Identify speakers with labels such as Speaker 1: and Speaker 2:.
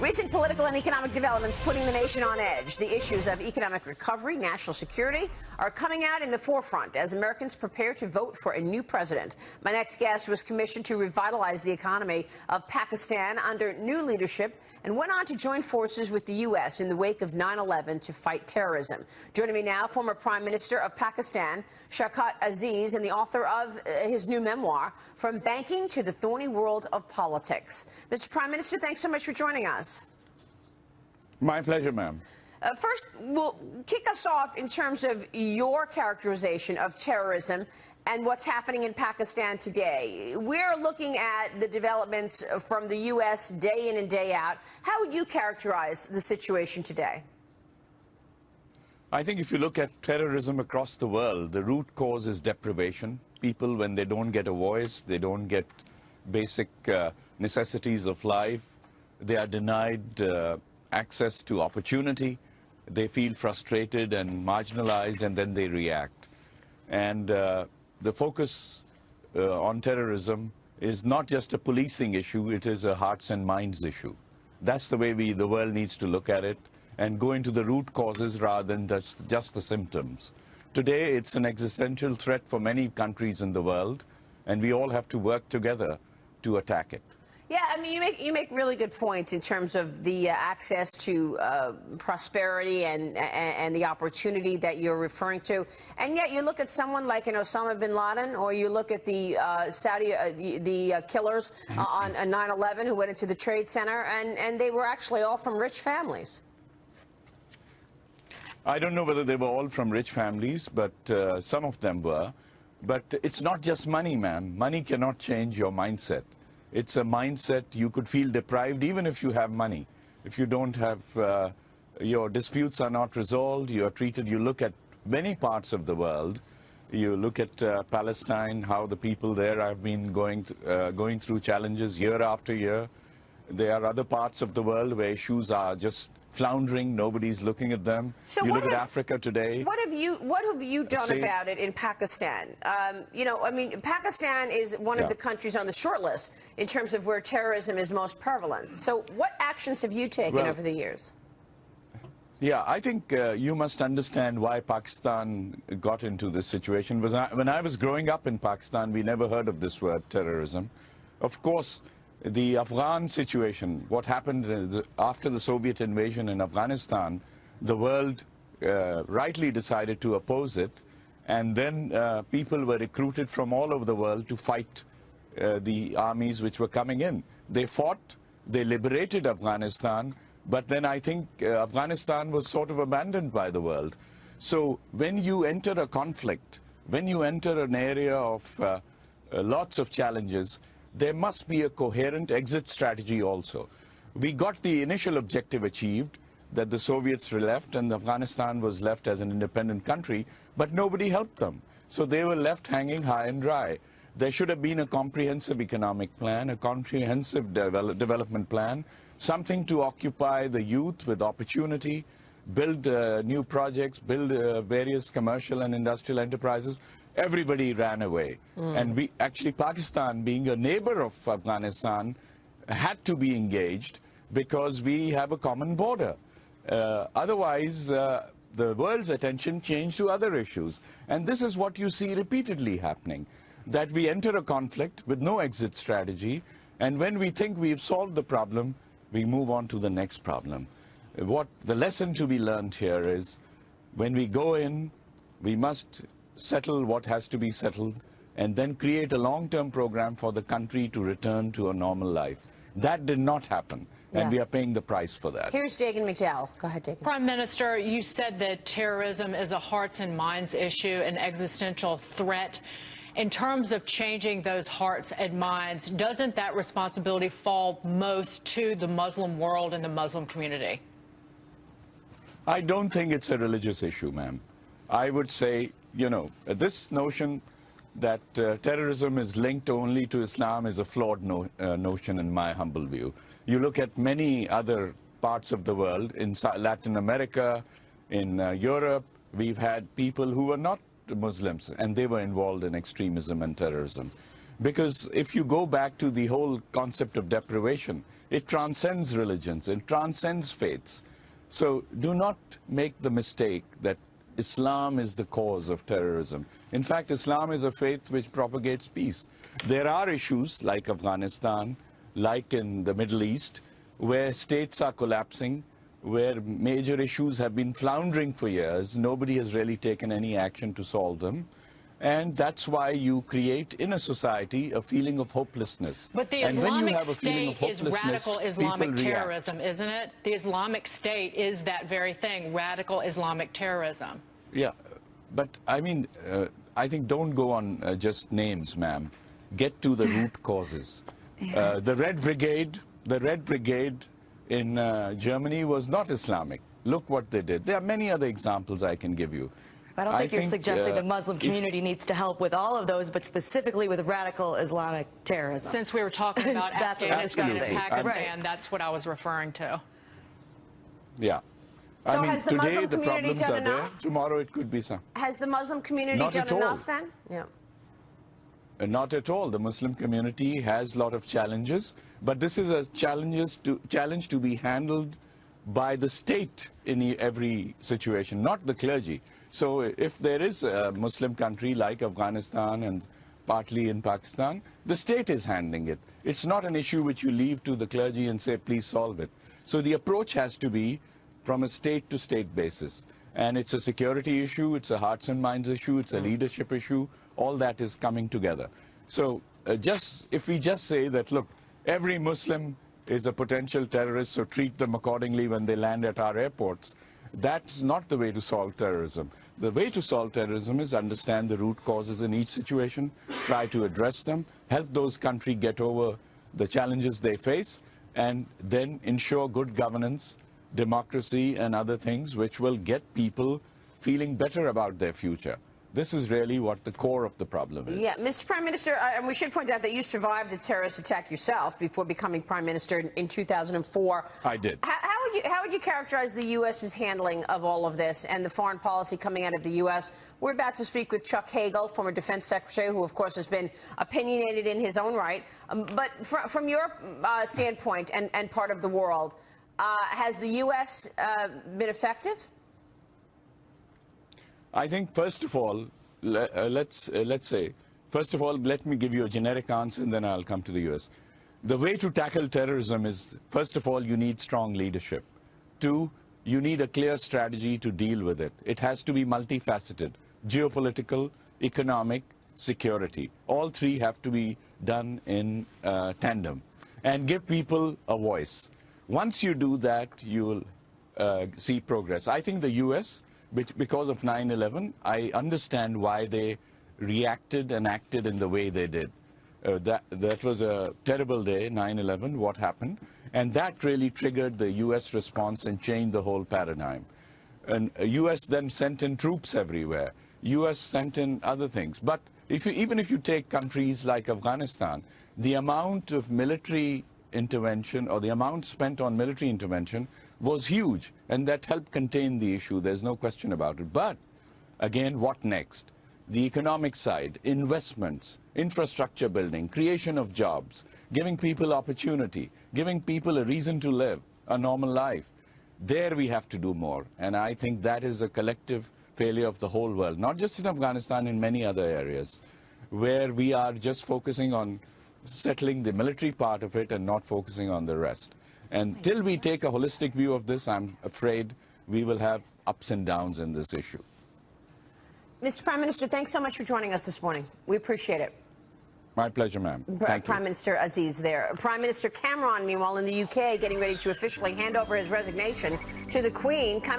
Speaker 1: Recent political and economic developments putting the nation on edge. The issues of economic recovery, national security are coming out in the forefront as Americans prepare to vote for a new president. My next guest was commissioned to revitalize the economy of Pakistan under new leadership and went on to join forces with the U.S. in the wake of 9/11 to fight terrorism. Joining me now, former Prime Minister of Pakistan, Shaukat Aziz, and the author of his new memoir, From Banking to the Thorny World of Politics. Mr. Prime Minister, thanks so much for joining us.
Speaker 2: My pleasure, ma'am.
Speaker 1: First, we'll kick us off in terms of your characterization of terrorism and what's happening in Pakistan today. We're looking at the developments from the U.S. day in and day out. How would you characterize the situation today?
Speaker 2: I think if you look at terrorism across the world, the root cause is deprivation. People, when they don't get a voice, they don't get basic necessities of life, they are denied access to opportunity, they feel frustrated and marginalized, and then they react. And the focus on terrorism is not just a policing issue, it is a hearts and minds issue. That's the way the world needs to look at it and go into the root causes rather than just the symptoms. Today, it's an existential threat for many countries in the world, and we all have to work together to attack it.
Speaker 1: Yeah, I mean, you make really good points in terms of the access to prosperity and the opportunity that you're referring to. And yet you look at someone like an Osama bin Laden, or you look at the killers on 9/11 who went into the Trade Center, and they were actually all from rich families.
Speaker 2: I don't know whether they were all from rich families, but some of them were. But it's not just money, ma'am. Money cannot change your mindset. It's a mindset. You could feel deprived even if you have money. If you don't have, your disputes are not resolved, you are treated, you look at many parts of the world. You look at Palestine, how the people there have been going through challenges year after year. There are other parts of the world where issues are just floundering, nobody's looking at them. So you look at Africa today.
Speaker 1: What have you done about it in Pakistan? You know, I mean, Pakistan is one of the countries on the short list in terms of where terrorism is most prevalent. So what actions have you taken over the years?
Speaker 2: Yeah, I think you must understand why Pakistan got into this situation. When I was growing up in Pakistan, we never heard of this word, terrorism. Of course, the Afghan situation, what happened after the Soviet invasion in Afghanistan, the world rightly decided to oppose it, and then people were recruited from all over the world to fight the armies which were coming in. They fought, they liberated Afghanistan, but then I think Afghanistan was sort of abandoned by the world. So when you enter a conflict, when you enter an area of lots of challenges, there must be a coherent exit strategy also. We got the initial objective achieved, that the Soviets were left and Afghanistan was left as an independent country, but nobody helped them. So they were left hanging high and dry. There should have been a comprehensive economic plan, a comprehensive development plan, something to occupy the youth with opportunity, build new projects, build various commercial and industrial enterprises. Everybody ran away. And Pakistan, being a neighbor of Afghanistan, had to be engaged because we have a common border. Otherwise, the world's attention changed to other issues. And this is what you see repeatedly happening, that we enter a conflict with no exit strategy, and when we think we've solved the problem, we move on to the next problem. What the lesson to be learned here is, when we go in, we must settle what has to be settled, and then create a long-term program for the country to return to a normal life. That did not happen, and we are paying the price for that.
Speaker 1: Here's Dagan McDowell. Go ahead, Dagan.
Speaker 3: Prime Minister, you said that terrorism is a hearts and minds issue, an existential threat. In terms of changing those hearts and minds, doesn't that responsibility fall most to the Muslim world and the Muslim community?
Speaker 2: I don't think it's a religious issue, ma'am. I would say, you know, this notion that terrorism is linked only to Islam is a flawed notion in my humble view. You look at many other parts of the world, in Latin America, in Europe, we've had people who were not Muslims and they were involved in extremism and terrorism. Because if you go back to the whole concept of deprivation, It transcends religions. It transcends faiths. So do not make the mistake that Islam is the cause of terrorism. In fact, Islam is a faith which propagates peace. There are issues like Afghanistan, like in the Middle East, where states are collapsing, where major issues have been floundering for years. Nobody has really taken any action to solve them. And that's why you create in a society a feeling of hopelessness.
Speaker 3: But the
Speaker 2: and when you
Speaker 3: Islamic
Speaker 2: have a feeling of
Speaker 3: State is
Speaker 2: hopelessness,
Speaker 3: radical Islamic
Speaker 2: people react.
Speaker 3: terrorism, isn't it? The Islamic State is that very thing, radical Islamic terrorism.
Speaker 2: Yeah, but I mean, I think don't go on just names, ma'am. Get to the root causes. The Red Brigade in Germany was not Islamic. Look what they did. There are many other examples I can give you.
Speaker 4: I don't think you're suggesting the Muslim community needs to help with all of those, but specifically with radical Islamic terrorism.
Speaker 3: Since we were talking about Afghanistan and
Speaker 2: Absolutely.
Speaker 3: Pakistan, that's what I was referring to.
Speaker 2: Yeah.
Speaker 1: So
Speaker 2: I mean,
Speaker 1: has the
Speaker 2: today
Speaker 1: Muslim
Speaker 2: the
Speaker 1: community
Speaker 2: problems
Speaker 1: done
Speaker 2: are there.
Speaker 1: enough?
Speaker 2: Tomorrow it could be some.
Speaker 1: Has the Muslim community
Speaker 2: Not
Speaker 1: done
Speaker 2: at all.
Speaker 1: enough then? Yeah.
Speaker 2: Not at all. The Muslim community has a lot of challenges, but this is a challenge to be handled by the state in every situation, not the clergy. So if there is a Muslim country like Afghanistan and partly in Pakistan, the state is handling it. It's not an issue which you leave to the clergy and say, please solve it. So the approach has to be from a state-to-state basis. And it's a security issue, it's a hearts and minds issue, it's a leadership issue. All that is coming together. So if we just say that, look, every Muslim is a potential terrorist, so treat them accordingly when they land at our airports, that's not the way to solve terrorism. The way to solve terrorism is understand the root causes in each situation, try to address them, help those countries get over the challenges they face, and then ensure good governance, democracy, and other things which will get people feeling better about their future. This is really what the core of the problem is.
Speaker 1: Yeah, Mr. Prime Minister, and we should point out that you survived a terrorist attack yourself before becoming Prime Minister in 2004.
Speaker 2: I did.
Speaker 1: How would you characterize the U.S.'s handling of all of this and the foreign policy coming out of the U.S.? We're about to speak with Chuck Hagel, former Defense Secretary, who, of course, has been opinionated in his own right. But from your standpoint and part of the world, has the U.S. Been effective?
Speaker 2: I think, first of all, let's say, first of all, let me give you a generic answer, and then I'll come to the U.S. The way to tackle terrorism is, first of all, you need strong leadership. Two, you need a clear strategy to deal with it. It has to be multifaceted: geopolitical, economic, security. All three have to be done in tandem, and give people a voice. Once you do that, you will see progress. I think the U.S., because of 9/11, I understand why they reacted and acted in the way they did. That was a terrible day, 9/11, what happened. And that really triggered the U.S. response and changed the whole paradigm. And U.S. then sent in troops everywhere. U.S. sent in other things. But even if you take countries like Afghanistan, the amount of military intervention, or the amount spent on military intervention, was huge, and that helped contain the issue. There's no question about it. But again, what next? The economic side, investments, infrastructure building, creation of jobs, giving people opportunity, giving people a reason to live a normal life. There we have to do more, and I think that is a collective failure of the whole world, not just in Afghanistan, in many other areas, where we are just focusing on settling the military part of it and not focusing on the rest. And till we take a holistic view of this, I'm afraid we will have ups and downs in this issue.
Speaker 1: Mr. Prime Minister, thanks so much for joining us this morning. We appreciate it.
Speaker 2: My pleasure, ma'am. Thank you.
Speaker 1: Prime Minister Aziz there. Prime Minister Cameron, meanwhile, in the UK, getting ready to officially hand over his resignation to the Queen.